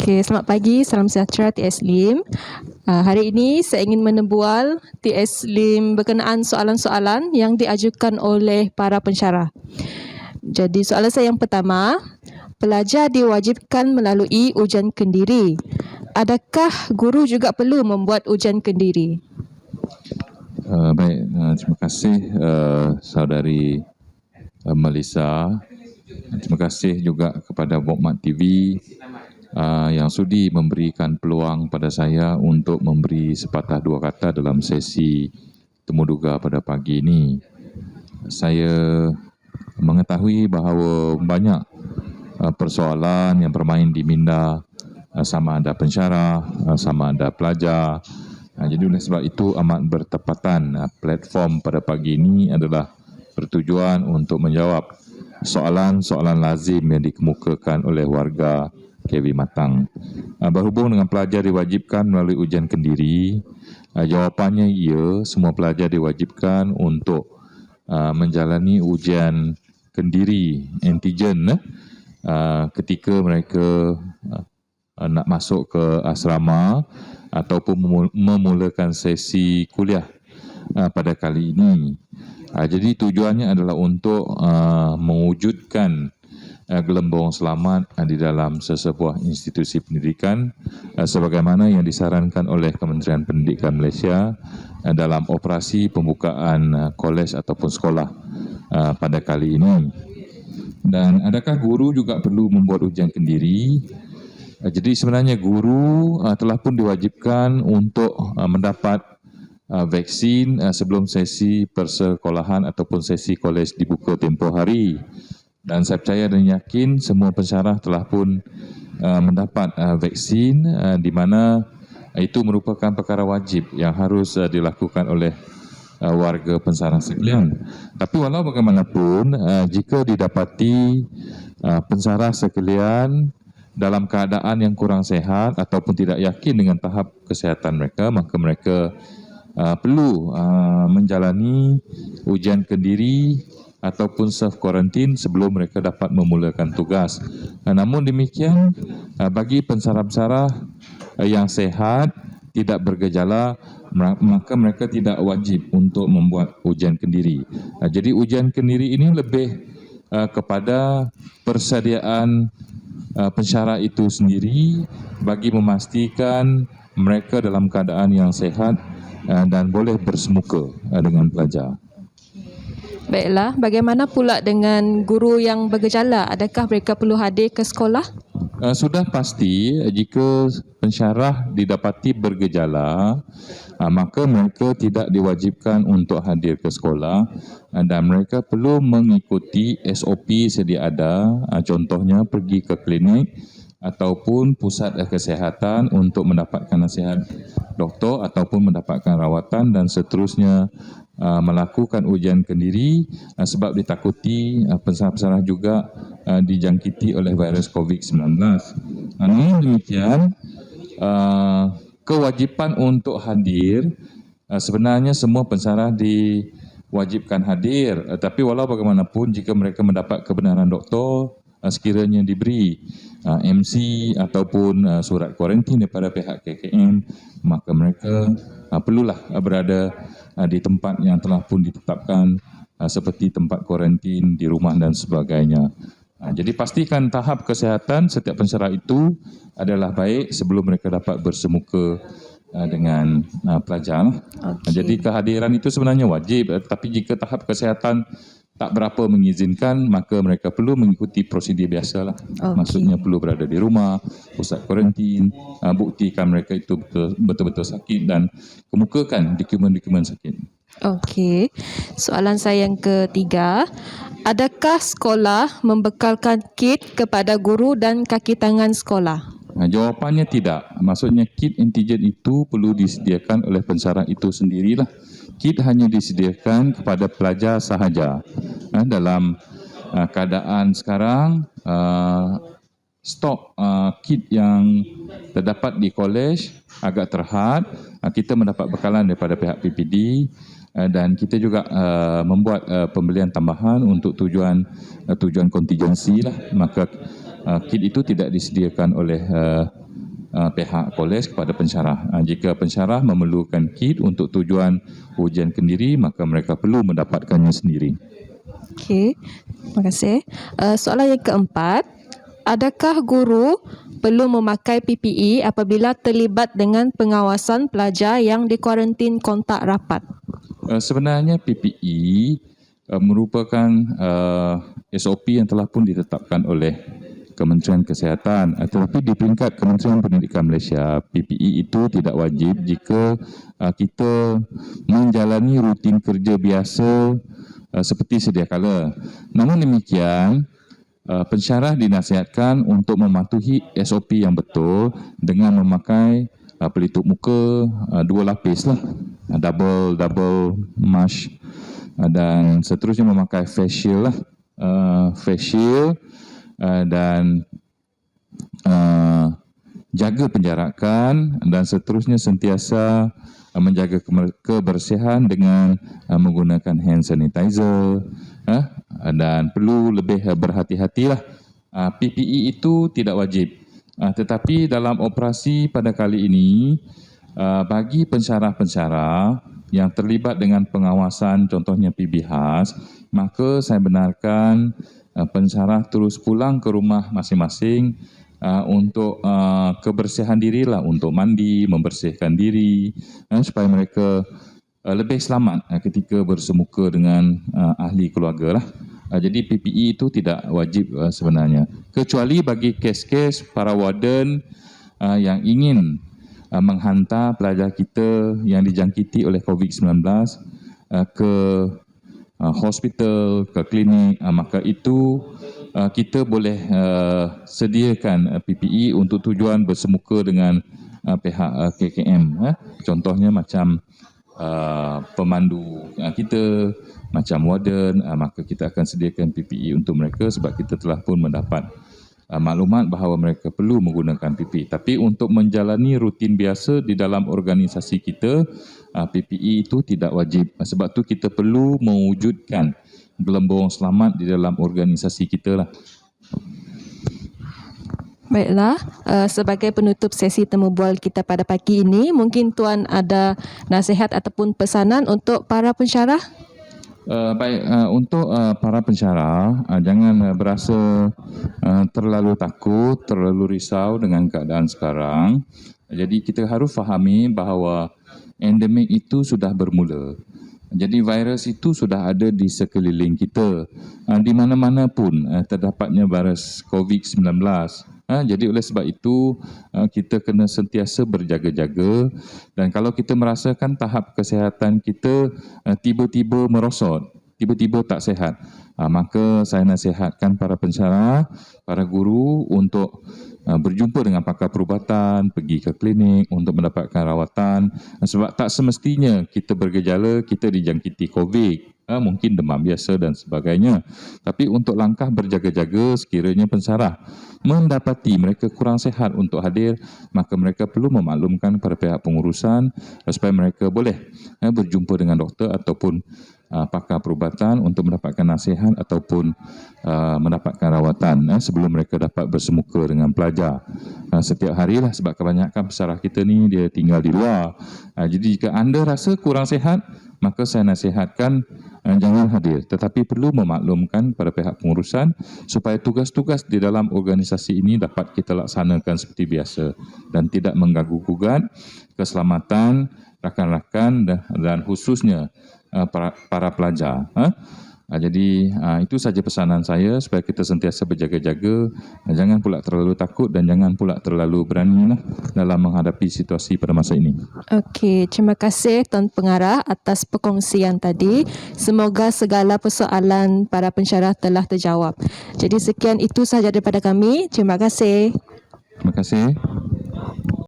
Okey, selamat pagi, salam sejahtera TS Lim. Hari ini saya ingin menebual TS Lim berkenaan soalan-soalan yang diajukan oleh para pensyarah. Jadi soalan saya yang pertama, pelajar diwajibkan melalui ujian kendiri. Adakah guru juga perlu membuat ujian kendiri? Terima kasih saudari Melissa. Terima kasih juga kepada Bokmat TV yang sudi memberikan peluang pada saya untuk memberi sepatah dua kata dalam sesi temuduga pada pagi ini. Saya mengetahui bahawa banyak persoalan yang bermain di minda, sama ada pensyarah, sama ada pelajar. Jadi oleh sebab itu amat bertepatan platform pada pagi ini adalah bertujuan untuk menjawab soalan-soalan lazim yang dikemukakan oleh warga KV Matang. Berhubung dengan pelajar diwajibkan melalui ujian kendiri, jawapannya ya, semua pelajar diwajibkan untuk menjalani ujian kendiri antigen ketika mereka nak masuk ke asrama ataupun memulakan sesi kuliah pada kali ini. Jadi tujuannya adalah untuk mewujudkan gelembung selamat di dalam sesebuah institusi pendidikan sebagaimana yang disarankan oleh Kementerian Pendidikan Malaysia dalam operasi pembukaan kolej ataupun sekolah pada kali ini. Dan adakah guru juga perlu membuat ujian kendiri? Jadi sebenarnya guru telah pun diwajibkan untuk mendapat vaksin sebelum sesi persekolahan ataupun sesi kolej dibuka tempoh hari. Dan saya percaya dan yakin semua pensyarah telah pun mendapat vaksin di mana itu merupakan perkara wajib yang harus dilakukan oleh warga pensyarah sekalian. Tapi walau bagaimanapun, jika didapati pensyarah sekalian dalam keadaan yang kurang sihat ataupun tidak yakin dengan tahap kesihatan mereka, maka mereka perlu menjalani ujian kendiri ataupun self quarantine sebelum mereka dapat memulakan tugas. Namun demikian, bagi pensyarah-pensyarah yang sihat, tidak bergejala, maka mereka tidak wajib untuk membuat ujian kendiri. Jadi ujian kendiri ini lebih kepada persediaan pensyarah itu sendiri bagi memastikan mereka dalam keadaan yang sihat dan boleh bersemuka dengan pelajar. Baiklah, bagaimana pula dengan guru yang bergejala? Adakah mereka perlu hadir ke sekolah? Sudah pasti jika pensyarah didapati bergejala, maka mereka tidak diwajibkan untuk hadir ke sekolah dan mereka perlu mengikuti SOP sedia ada, contohnya pergi ke klinik ataupun pusat kesihatan untuk mendapatkan nasihat doktor ataupun mendapatkan rawatan dan seterusnya melakukan ujian kendiri sebab ditakuti pensyarah-pensyarah juga dijangkiti oleh virus COVID-19. Namun demikian, kewajipan untuk hadir sebenarnya semua pensyarah diwajibkan hadir, tapi walau bagaimanapun jika mereka mendapat kebenaran doktor sekiranya diberi MC ataupun surat kuarantin daripada pihak KKM, maka mereka perlulah berada di tempat yang telah pun ditetapkan seperti tempat kuarantin di rumah dan sebagainya. Jadi pastikan tahap kesihatan setiap pensyarah itu adalah baik sebelum mereka dapat bersemuka dengan pelajar. Okay. Jadi kehadiran itu sebenarnya wajib, tapi jika tahap kesihatan tak berapa mengizinkan, maka mereka perlu mengikuti prosedur biasalah. Okay. Maksudnya perlu berada di rumah, pusat kuarantin, buktikan mereka itu betul-betul sakit dan kemukakan dokumen-dokumen sakit. Okey. Soalan saya yang ketiga, adakah sekolah membekalkan kit kepada guru dan kaki tangan sekolah? Jawapannya tidak. Maksudnya kit antigen itu perlu disediakan oleh pensyarah itu sendirilah. Kit hanya disediakan kepada pelajar sahaja. Dalam keadaan sekarang, stok kit yang terdapat di kolej agak terhad. Kita mendapat bekalan daripada pihak PPD dan kita juga membuat pembelian tambahan untuk tujuan kontingensi lah. Maka kit itu tidak disediakan oleh pihak kolej kepada pensyarah. Jika pensyarah memerlukan kit untuk tujuan ujian kendiri, maka mereka perlu mendapatkannya sendiri. Okey, terima kasih. Soalan yang keempat, adakah guru perlu memakai PPE apabila terlibat dengan pengawasan pelajar yang dikuarantin kontak rapat? Sebenarnya PPE merupakan SOP yang telah pun ditetapkan oleh Kementerian Kesihatan, tetapi di peringkat Kementerian Pendidikan Malaysia, PPE itu tidak wajib jika kita menjalani rutin kerja biasa seperti sedia kala. Namun demikian, pensyarah dinasihatkan untuk mematuhi SOP yang betul dengan memakai pelitup muka 2 lapis lah, double mask, dan seterusnya memakai face shield lah, dan jaga penjarakan, dan seterusnya sentiasa menjaga kebersihan dengan menggunakan hand sanitizer, dan perlu lebih berhati-hatilah. PPE itu tidak wajib. Tetapi dalam operasi pada kali ini, bagi pensyarah-pensyarah yang terlibat dengan pengawasan, contohnya PBHAS, maka saya benarkan pensyarah terus pulang ke rumah masing-masing untuk kebersihan dirilah, untuk mandi, membersihkan diri, supaya mereka lebih selamat ketika bersemuka dengan ahli keluarga lah. Jadi PPE itu tidak wajib sebenarnya, kecuali bagi kes-kes para warden yang ingin menghantar pelajar kita yang dijangkiti oleh COVID-19 ke hospital, ke klinik, maka itu kita boleh sediakan PPE untuk tujuan bersemuka dengan pihak KKM. Contohnya macam pemandu kita, macam warden, maka kita akan sediakan PPE untuk mereka sebab kita telah pun mendapat maklumat bahawa mereka perlu menggunakan PPE. Tapi untuk menjalani rutin biasa di dalam organisasi kita, PPE itu tidak wajib. Sebab tu kita perlu mewujudkan gelembung selamat di dalam organisasi kita lah. Baiklah, sebagai penutup sesi temu bual kita pada pagi ini, mungkin Tuan ada nasihat ataupun pesanan untuk para pensyarah? Untuk para pensyarah, jangan berasa terlalu takut, terlalu risau dengan keadaan sekarang. Jadi kita harus fahami bahawa endemik itu sudah bermula. Jadi virus itu sudah ada di sekeliling kita. Di mana-mana pun terdapatnya virus COVID-19. Jadi oleh sebab itu kita kena sentiasa berjaga-jaga, dan kalau kita merasakan tahap kesihatan kita tiba-tiba merosot, tiba-tiba tak sihat, maka saya nasihatkan para pensyarah, para guru untuk berjumpa dengan pakar perubatan, pergi ke klinik untuk mendapatkan rawatan, sebab tak semestinya kita bergejala kita dijangkiti COVID. Mungkin demam biasa dan sebagainya. Tapi untuk langkah berjaga-jaga, sekiranya pensyarah mendapati mereka kurang sihat untuk hadir, maka mereka perlu memaklumkan kepada pihak pengurusan supaya mereka boleh berjumpa dengan doktor ataupun pakar perubatan untuk mendapatkan nasihat ataupun mendapatkan rawatan sebelum mereka dapat bersemuka dengan pelajar setiap harilah, sebab kebanyakan pensyarah kita ni dia tinggal di luar. Jadi jika anda rasa kurang sihat, maka saya nasihatkan jangan hadir, tetapi perlu memaklumkan pada pihak pengurusan supaya tugas-tugas di dalam organisasi ini dapat kita laksanakan seperti biasa dan tidak mengganggu-gugat keselamatan rakan-rakan dan khususnya para pelajar. Jadi itu saja pesanan saya, supaya kita sentiasa berjaga-jaga, jangan pula terlalu takut dan jangan pula terlalu berani dalam menghadapi situasi pada masa ini. Okey, terima kasih Tuan Pengarah atas perkongsian tadi. Semoga segala persoalan para pensyarah telah terjawab. Jadi sekian itu sahaja daripada kami. Terima kasih. Terima kasih.